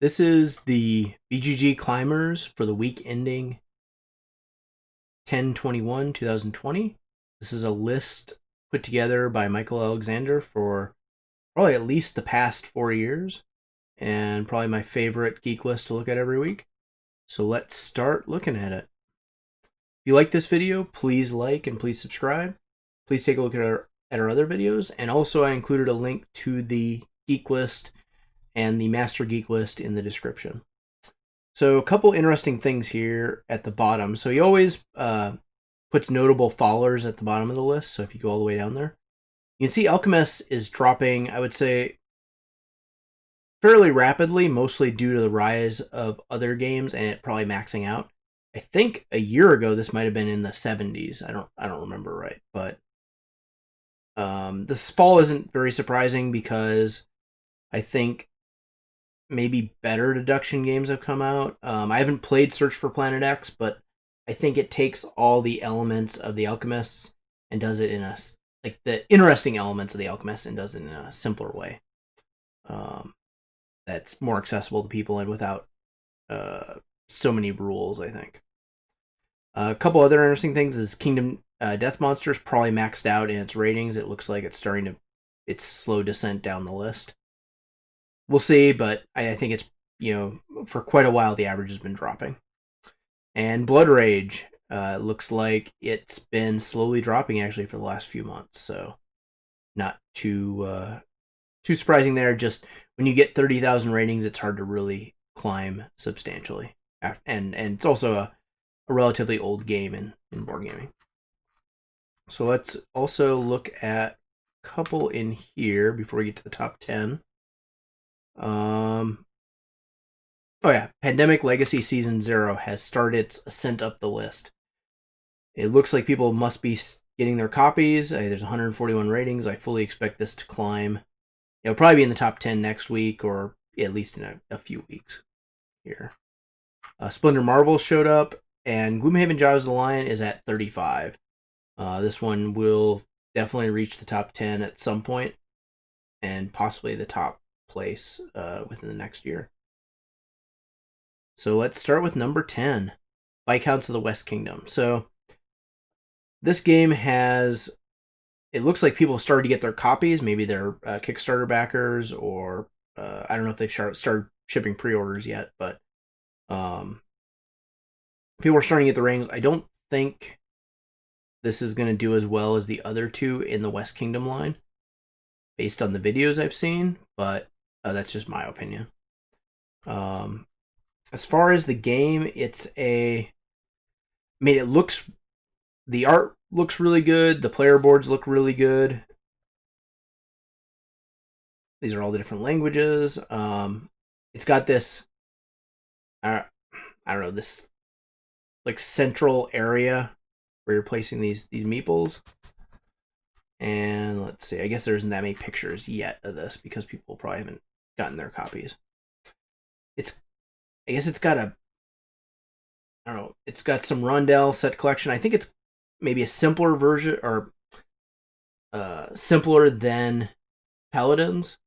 This is the BGG Climbers for the week ending 10/21/2020. This is a list put together by Michael Alexander for probably at least the past 4 years, and probably my favorite geek list to look at every week. So let's start looking at it. If you like this video, please like and please subscribe. Please take a look at our other videos, and also I included a link to the geek list and the master geek list in the description. So a couple interesting things here at the bottom. So he always puts notable fallers at the bottom of the list. So if you go all the way down there, you can see Alchemist is dropping, I would say, fairly rapidly, mostly due to the rise of other games and it probably maxing out. I think a year ago this might have been in the 70s. I don't remember right, but this fall isn't very surprising because I think maybe better deduction games have come out. I haven't played Search for Planet X, but I think it takes all the elements of the Alchemists and does it in like the interesting elements of the Alchemist and does it in a simpler way. That's more accessible to people and without so many rules, I think. A couple other interesting things is Kingdom Death Monsters probably maxed out in its ratings. It looks like it's starting to its slow descent down the list. We'll see, but I think it's, for quite a while the average has been dropping. And Blood Rage looks like it's been slowly dropping actually for the last few months, so not too surprising there. Just when you get 30,000 ratings, it's hard to really climb substantially, and it's also a relatively old game in board gaming. So let's also look at a couple in here before we get to the top 10. Oh yeah, Pandemic Legacy Season 0 has started its ascent up the list. It looks like people must be getting their copies. There's 141 ratings. I fully expect this to climb. It'll probably be in the top 10 next week, or at least in a few weeks here. Splendor Marvel showed up, and Gloomhaven Jaws of the Lion is at 35. This one will definitely reach the top 10 at some point, and possibly the top place within the next year. So let's start with number 10, Viscounts of the West Kingdom. So this game has, it looks like people started to get their copies. Maybe they're Kickstarter backers, or I don't know if they've started shipping pre-orders yet, but people are starting to get the rings. I don't think this is going to do as well as the other two in the West Kingdom line, based on the videos I've seen, but that's just my opinion. As far as the game, it looks, the art looks really good. The player boards look really good. These are all the different languages. It's got this, I don't know, this like central area where you're placing these meeples. And let's see, I guess there isn't that many pictures yet of this because people probably haven't gotten their copies. I guess it's got it's got some Rondell set collection. I think it's maybe a simpler version, or simpler than Paladins,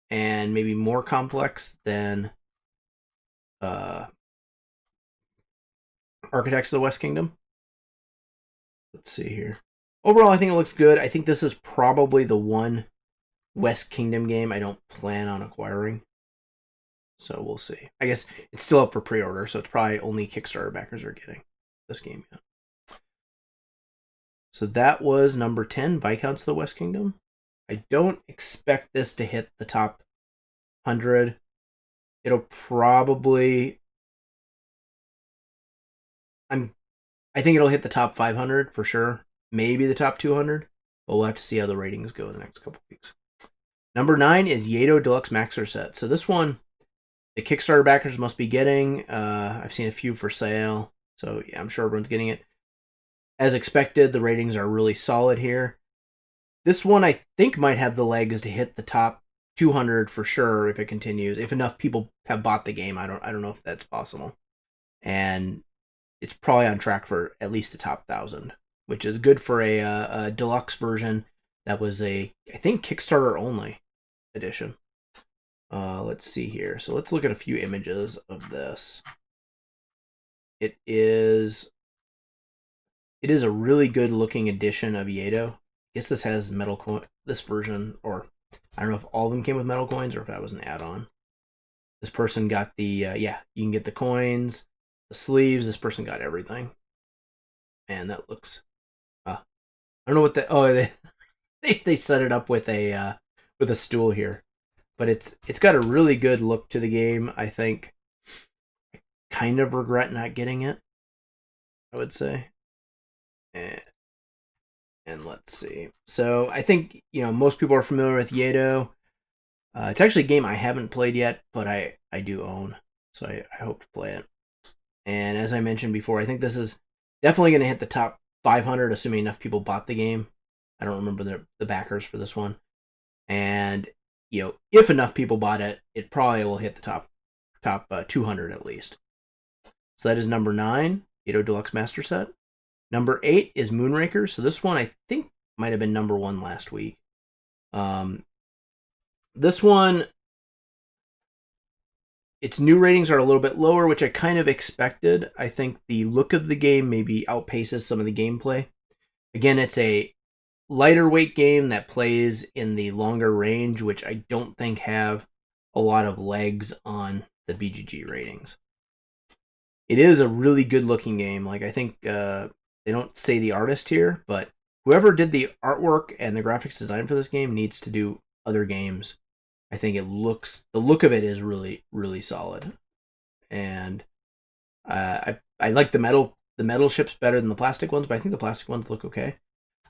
and maybe more complex than Architects of the West Kingdom. Let's see here. Overall, I think it looks good. I think this is probably the one West Kingdom game I don't plan on acquiring. So we'll see. I guess it's still up for pre-order, so it's probably only Kickstarter backers are getting this game yet. So that was number 10, Viscounts of the West Kingdom. I don't expect this to hit the top 100. It'll probably... I think it'll hit the top 500 for sure. Maybe the top 200. But we'll have to see how the ratings go in the next couple weeks. Number 9 is Yato Deluxe Maxer Set. So this one, the Kickstarter backers must be getting. I've seen a few for sale, so yeah, I'm sure everyone's getting it. As expected, the ratings are really solid here. This one I think might have the legs to hit the top 200 for sure if it continues. If enough people have bought the game, I don't know if that's possible. And it's probably on track for at least the top 1,000, which is good for a deluxe version that was I think Kickstarter only edition. Let's see here. So let's look at a few images of this. It is a really good looking edition of Yedo. I guess this has metal coin. This version, or I don't know if all of them came with metal coins or if that was an add-on. This person got the yeah, you can get the coins, the sleeves. This person got everything, and that looks. I don't know what the they set it up with a stool here, but it's got a really good look to the game. I think. I kind of regret not getting it, I would say. And let's see. So I think most people are familiar with Yedo. It's actually a game I haven't played yet, but I do own, so I hope to play it. And as I mentioned before, I think this is definitely going to hit the top 500, assuming enough people bought the game. I don't remember the backers for this one. And if enough people bought it, it probably will hit the top 200 at least. So that is number 9, Yedo Deluxe Master Set. Number 8 is Moonraker. So this one I think might have been number 1 last week. This one, its new ratings are a little bit lower, which I kind of expected. I think the look of the game maybe outpaces some of the gameplay. Again, it's a lighter weight game that plays in the longer range, which I don't think have a lot of legs on the BGG ratings. It is a really good looking game. Like, I think they don't say the artist here, but whoever did the artwork and the graphics design for this game needs to do other games. I think the look of it is really, really solid. And I like the metal ships better than the plastic ones, but I think the plastic ones look okay.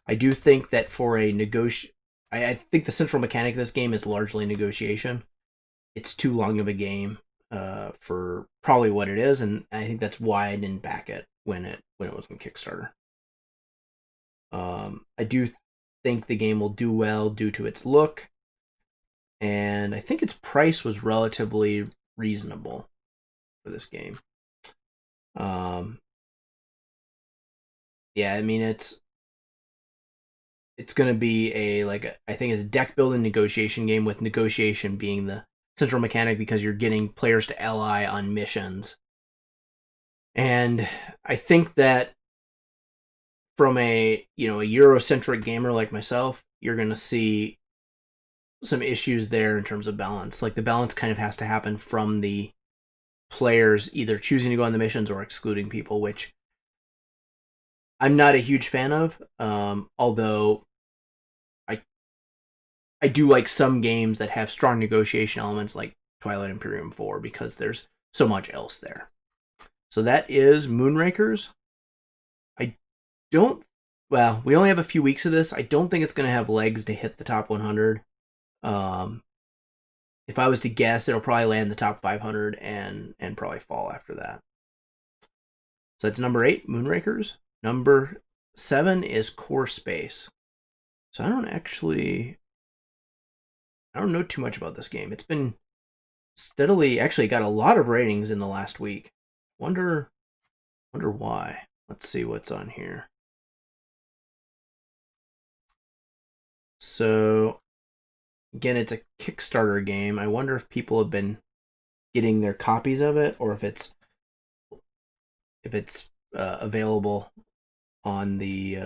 I do think that for a I think the central mechanic of this game is largely negotiation. It's too long of a game for probably what it is, and I think that's why I didn't back it when it was on Kickstarter. I do think the game will do well due to its look, and I think its price was relatively reasonable for this game. Yeah, I mean it's going to be I think it's a deck building negotiation game, with negotiation being the central mechanic because you're getting players to ally on missions. And I think that from a Eurocentric gamer like myself, you're going to see some issues there in terms of balance. Like, the balance kind of has to happen from the players either choosing to go on the missions or excluding people, which I'm not a huge fan of, although I do like some games that have strong negotiation elements like Twilight Imperium 4 because there's so much else there. So that is Moonrakers. We only have a few weeks of this. I don't think it's going to have legs to hit the top 100. If I was to guess, it'll probably land the top 500 and probably fall after that. So that's number 8, Moonrakers. Number 7 is Core Space. So I don't know too much about this game. It's been steadily, actually got a lot of ratings in the last week. Wonder why. Let's see what's on here. So again, it's a Kickstarter game. I wonder if people have been getting their copies of it, or if it's available on the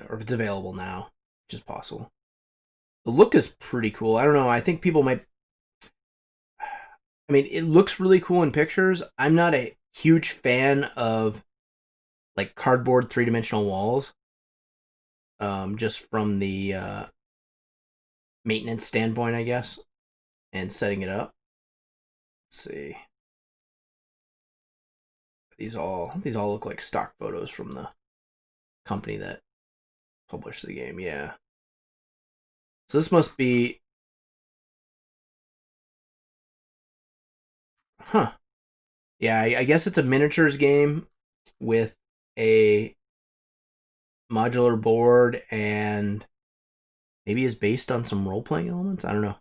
or if it's available now, which is possible. The look is pretty cool. I don't know. I think people might. I mean, it looks really cool in pictures. I'm not a huge fan of like cardboard 3-dimensional walls. Just from the maintenance standpoint, I guess, and setting it up. Let's see. These all look like stock photos from the company that published the game. Yeah. So this must be. Huh. Yeah, I guess it's a miniatures game with a modular board and maybe is based on some role-playing elements. I don't know.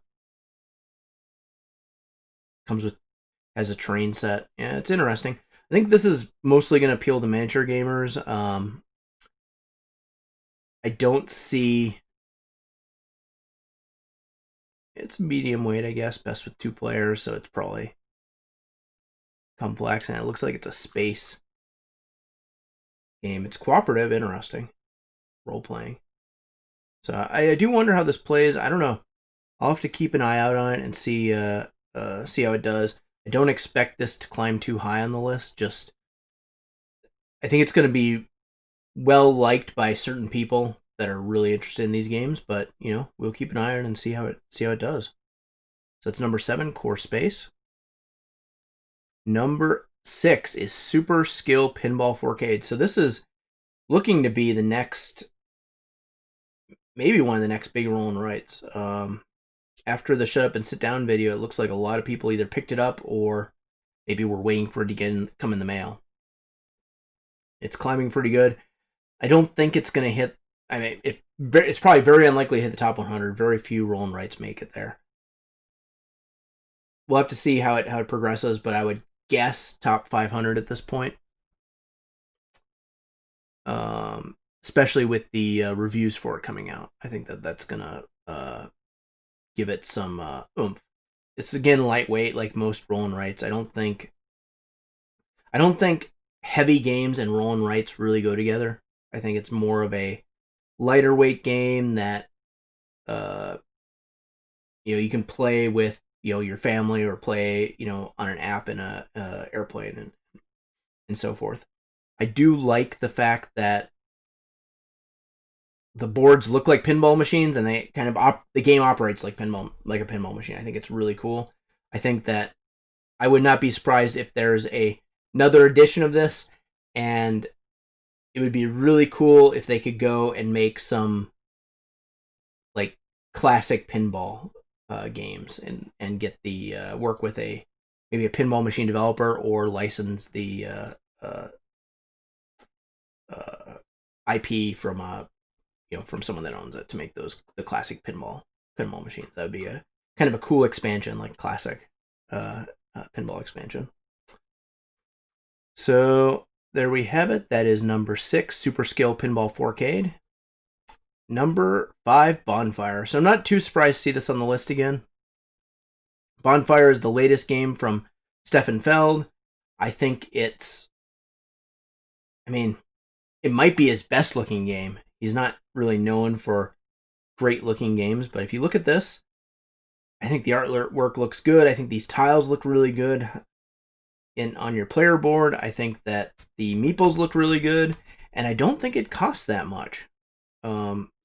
Has a train set. Yeah, it's interesting. I think this is mostly going to appeal to miniature gamers. I don't see It's medium weight, I guess. Best with 2 players, so it's probably complex. And it looks like it's a space game. It's cooperative, interesting. Role-playing. So I do wonder how this plays. I don't know. I'll have to keep an eye out on it and see how it does. I don't expect this to climb too high on the list. Just, I think it's going to be well liked by certain people that are really interested in these games. But we'll keep an eye on it and see how it does. So it's number 7, Core Space. Number 6 is Super Skill Pinball 4K. So this is looking to be the next, maybe one of the next big roll and writes. After the Shut Up and Sit Down video, it looks like a lot of people either picked it up or maybe were waiting for it to come in the mail. It's climbing pretty good. I don't think it's going to hit. I mean, it's probably very unlikely to hit the top 100. Very few roll and writes make it there. We'll have to see how it progresses, but I would guess top 500 at this point. Especially with the reviews for it coming out. I think that's going to give it some oomph. It's again lightweight, like most roll and writes. I don't think heavy games and roll and writes really go together. I think it's more of a lighter weight game that you can play with your family or play on an app in a airplane and so forth. I do like the fact that the boards look like pinball machines, and they kind of the game operates like a pinball machine. I think it's really cool. I think that I would not be surprised if there's another edition of this, and it would be really cool if they could go and make some like classic pinball games and get the work with maybe a pinball machine developer or license the IP from from someone that owns it to make the classic pinball machines. That would be a kind of a cool expansion, like classic pinball expansion. So there we have it. That is number 6, Super Skill Pinball 4K. Number 5, Bonfire. So I'm not too surprised to see this on the list again. Bonfire is the latest game from Stefan Feld. I think it might be his best looking game. He's not really known for great looking games, but if you look at this, I think the artwork looks good. I think these tiles look really good on your player board. I think that the meeples look really good, and I don't think it costs that much.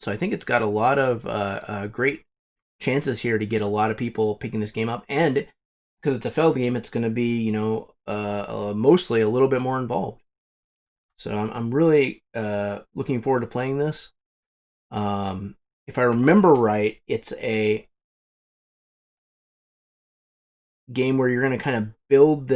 So I think it's got a lot of great chances here to get a lot of people picking this game up, and because it's a Feld game, it's going to be mostly a little bit more involved. So I'm really looking forward to playing this. If I remember right, it's a game where you're going to kind of build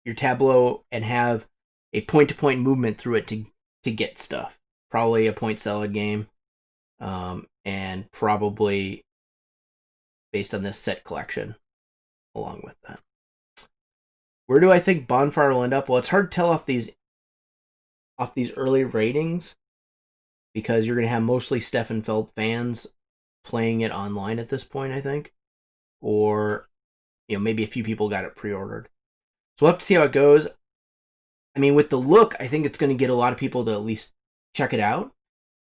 your tableau and have a point-to-point movement through it to get stuff. Probably a point salad game, and probably based on this set collection along with that. Where do I think Bonfire will end up? Well, it's hard to tell off these early ratings because you're going to have mostly Stefan Feld fans playing it online at this point, I think. Or maybe a few people got it pre-ordered. So we'll have to see how it goes. I mean, with the look, I think it's going to get a lot of people to at least check it out.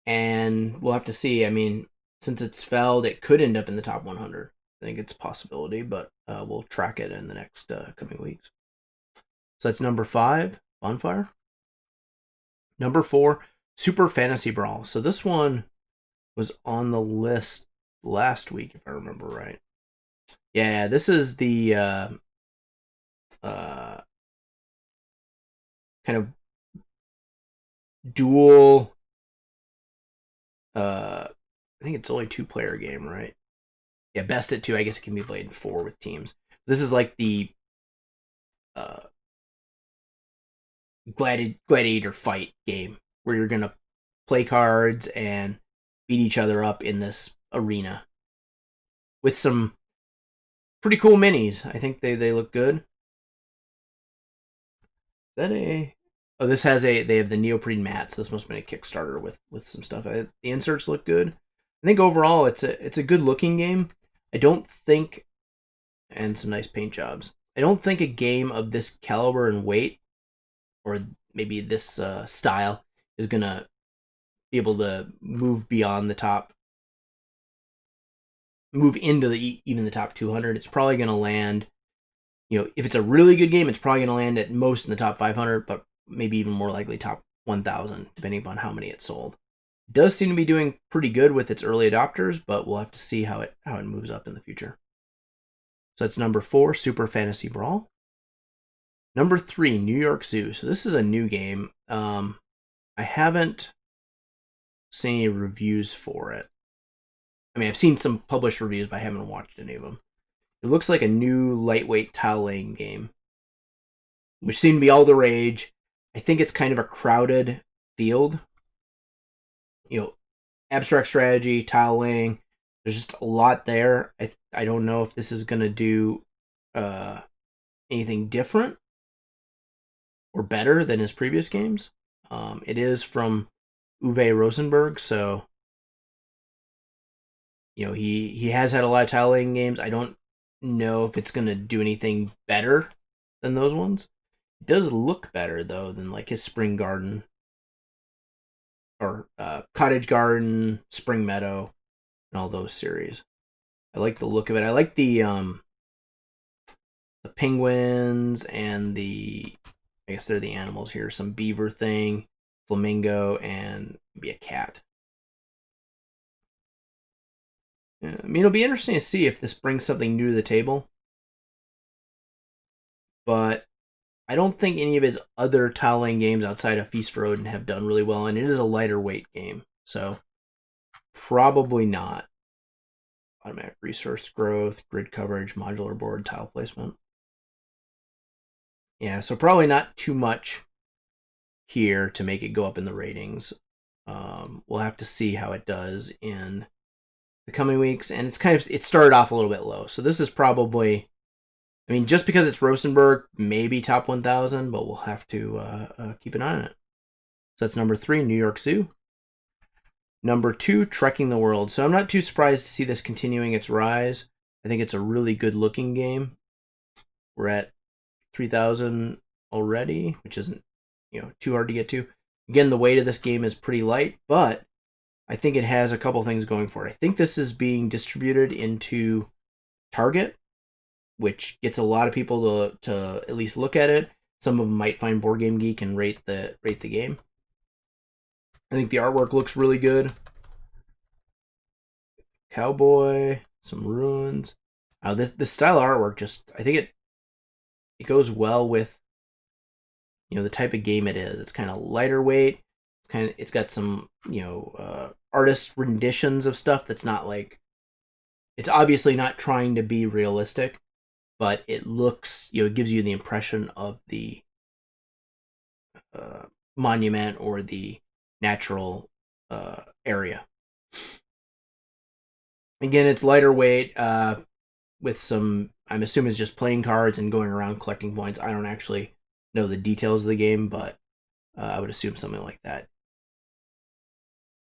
And we'll have to see. I mean, since it's Feld, it could end up in the top 100. I think it's a possibility, but we'll track it in the next coming weeks. So that's number 5, Bonfire. Number 4, Super Fantasy Brawl. So this one was on the list last week, if I remember right. Yeah, this is the kind of dual. I think it's only 2-player game, right? Yeah, best at 2. I guess it can be played in 4 with teams. This is like the gladiator fight game where you're gonna play cards and beat each other up in this arena with some pretty cool minis. I think they look good. Is that a? Oh, this has they have the neoprene mats. This must have been a Kickstarter with some stuff. The inserts look good. I think overall it's a good looking game. I don't think, and some nice paint jobs. I don't think a game of this caliber and weight, or maybe this style, is gonna be able to move beyond the top, move into even the top 200. It's probably gonna land. If it's a really good game, it's probably gonna land at most in the top 500, but maybe even more likely top 1,000, depending upon how many it sold. It does seem to be doing pretty good with its early adopters, but we'll have to see how it moves up in the future. So that's number 4, Super Fantasy Brawl. Number 3, New York Zoo. So this is a new game. I haven't seen any reviews for it. I mean, I've seen some published reviews, but I haven't watched any of them. It looks like a new lightweight tile laying game, which seemed to be all the rage. I think it's kind of a crowded field. Abstract strategy, tile laying. There's just a lot there. I don't know if this is going to do anything different or better than his previous games. It is from Uwe Rosenberg, so he has had a lot of tile laying games. I don't know if it's going to do anything better than those ones. It does look better though than like his Spring Garden or Cottage Garden, Spring Meadow, and all those series. I like the look of it. I like the penguins and I guess they're the animals here. Some beaver thing, flamingo, and maybe a cat. Yeah, I mean, it'll be interesting to see if this brings something new to the table. But I don't think any of his other tile laying games outside of Feast for Odin have done really well, and it is a lighter weight game, so probably not. Automatic resource growth, grid coverage, modular board, tile placement. Yeah, so probably not too much here to make it go up in the ratings. We'll have to see how it does in the coming weeks, and it started off a little bit low, so this is probably, I mean, just because it's Rosenberg, maybe top 1,000, but we'll have to keep an eye on it. So that's number 3, New York Zoo. Number 2, Trekking the World. So I'm not too surprised to see this continuing its rise. I think it's a really good looking game. We're at 3,000 already, which isn't too hard to get to. Again, the weight of this game is pretty light, but I think it has a couple things going for it. I think this is being distributed into Target, which gets a lot of people to at least look at it. Some of them might find Board Game Geek and rate the game. I think the artwork looks really good. Cowboy, some ruins. This style of artwork I think it goes well with the type of game it is. It's kind of lighter weight. It's got some artist renditions of stuff that's not like, it's obviously not trying to be realistic, but it looks, it gives you the impression of the monument or the natural area. Again, it's lighter weight with some, I'm assuming it's just playing cards and going around collecting points. I don't actually know the details of the game, but I would assume something like that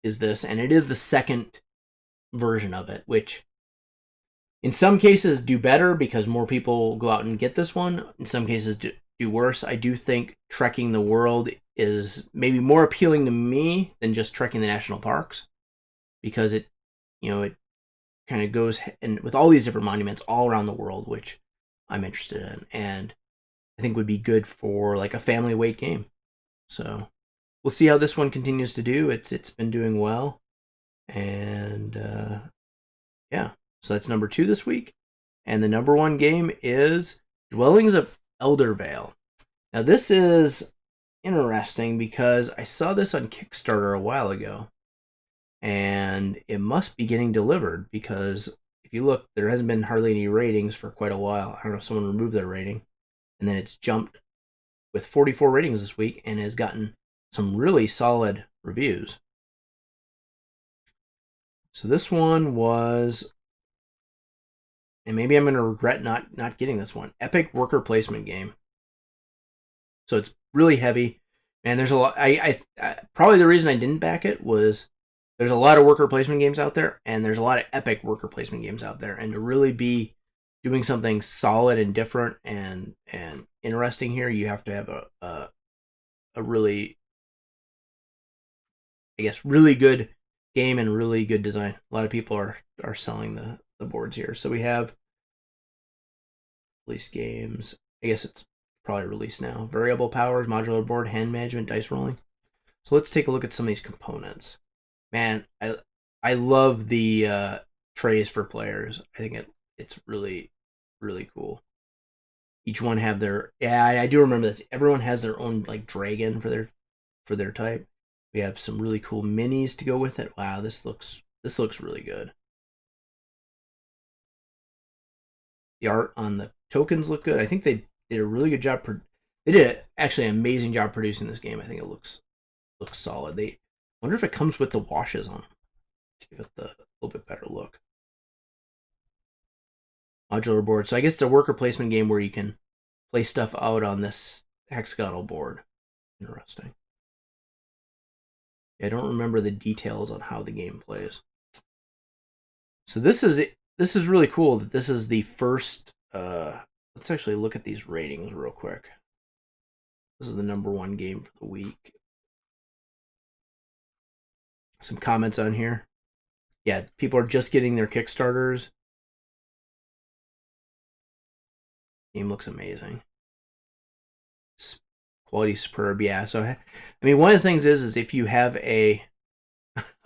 is this. And it is the second version of it, which in some cases do better because more people go out and get this one. In some cases do worse. I do think Trekking the World is maybe more appealing to me than just trekking the national parks, because it kind of goes and with all these different monuments all around the world, which I'm interested in, and I think would be good for like a family weight game. So we'll see how this one continues to do. It's been doing well, and yeah. So that's number 2 this week, and the number 1 game is Dwellings of Eldervale. Now this is interesting because I saw this on Kickstarter a while ago, and it must be getting delivered, because if you look, there hasn't been hardly any ratings for quite a while. I don't know if someone removed their rating, and then it's jumped with 44 ratings this week and has gotten some really solid reviews. So this one was, and maybe I'm going to regret not getting this one, epic worker placement game. So it's really heavy, and there's a lot. I probably the reason I didn't back it was there's a lot of worker placement games out there, and there's a lot of epic worker placement games out there. And to really be doing something solid and different and interesting here, you have to have a really, I guess, really good game and really good design. A lot of people are selling the boards here. So we have release games. I guess it's probably released now. Variable powers, modular board, hand management, dice rolling. So let's take a look at some of these components. Man, I love the trays for players. I think it's really, really cool. Each one have their, yeah, I do remember this. Everyone has their own like dragon for their type. We have some really cool minis to go with it. Wow, this looks really good. The art on the tokens look good. I think they did a really good job. They did actually an amazing job producing this game. I think it looks solid. They wonder if it comes with the washes on them to give it a little bit better look. Modular board. So I guess it's a worker placement game where you can place stuff out on this hexagonal board. Interesting. I don't remember the details on how the game plays. So this is really cool that this is the first. Let's actually look at these ratings real quick. This is the #1 game for the week. Some comments on here. Yeah, people are just getting their Kickstarters. Game looks amazing. Quality superb, yeah. So I mean, one of the things is if you have a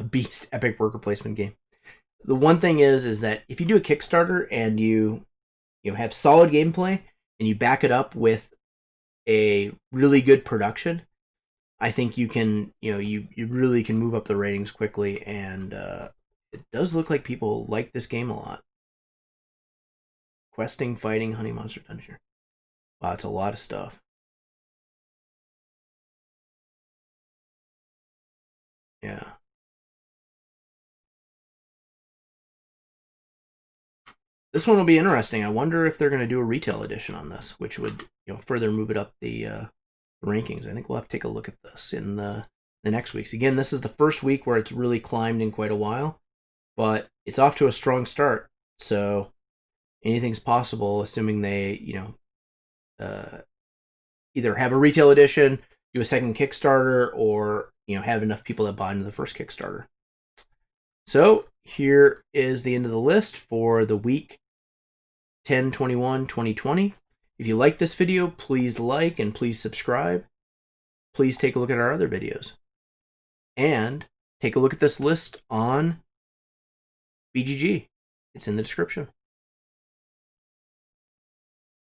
beast epic worker placement game, the one thing is that if you do a Kickstarter and you have solid gameplay and you back it up with a really good production, I think you can, you really can move up the ratings quickly, and it does look like people like this game a lot. Questing, fighting, honey monster dungeon. Wow, it's a lot of stuff. Yeah. This one will be interesting. I wonder if they're going to do a retail edition on this, which would further move it up the rankings. I think we'll have to take a look at this in the next weeks. Again, this is the first week where it's really climbed in quite a while, but it's off to a strong start. So anything's possible, assuming they either have a retail edition, do a second Kickstarter, or have enough people that buy into the first Kickstarter. So here is the end of the list for the week 10/21/2020. If you like this video, please like and please subscribe. Please take a look at our other videos. And take a look at this list on BGG. It's in the description.